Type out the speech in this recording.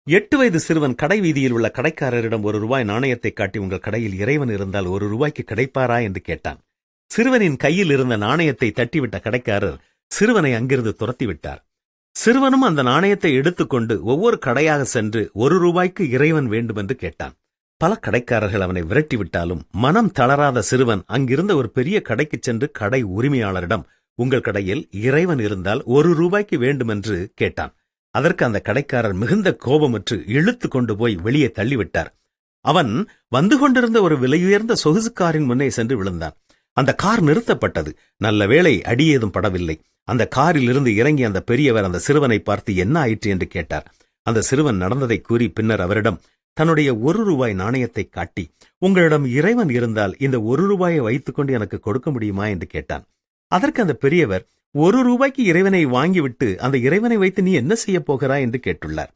8 வயது சிறுவன் கடை வீதியில் உள்ள கடைக்காரரிடம் ₹1 நாணயத்தை காட்டி, உங்கள் கடையில் இறைவன் இருந்தால் ₹1 கிடைப்பாரா என்று கேட்டான். சிறுவனின் கையில் இருந்த நாணயத்தை தட்டிவிட்ட கடைக்காரர் சிறுவனை அங்கிருந்து துரத்திவிட்டார். சிறுவனும் அந்த நாணயத்தை எடுத்துக்கொண்டு ஒவ்வொரு கடையாக சென்று ₹1 இறைவன் வேண்டுமென்று கேட்டான். பல கடைக்காரர்கள் அவனை விரட்டிவிட்டாலும் மனம் தளராத சிறுவன் அங்கிருந்த ஒரு பெரிய கடைக்குச் சென்று கடை உரிமையாளரிடம், உங்கள் கடையில் இறைவன் இருந்தால் ₹1 வேண்டுமென்று கேட்டான். அதற்கு அந்த கடைக்காரர் மிகுந்த கோபமுற்று இழுத்து கொண்டு போய் வெளியே தள்ளிவிட்டார். அவன் வந்து கொண்டிருந்த ஒரு விலையுயர்ந்த சொகுசு காரின் முன்னே சென்று விழுந்தான். அந்த கார் நிறுத்தப்பட்டது. நல்ல வேளை அடியேதும் படவில்லை. அந்த காரில் இருந்து இறங்கி அந்த பெரியவர் அந்த சிறுவனை பார்த்து என்ன ஆயிற்று என்று கேட்டார். அந்த சிறுவன் நடந்ததை கூறி பின்னர் அவரிடம் தன்னுடைய ₹1 நாணயத்தை காட்டி, உங்களிடம் இறைவன் இருந்தால் இந்த ₹1 வைத்துக்கொண்டு எனக்கு கொடுக்க முடியுமா என்று கேட்டான். அதற்கு அந்த பெரியவர், ₹1 இறைவனை வாங்கிவிட்டு அந்த இறைவனை வைத்து நீ என்ன செய்யப் போகிறாய் என்று கேட்டுள்ளார்.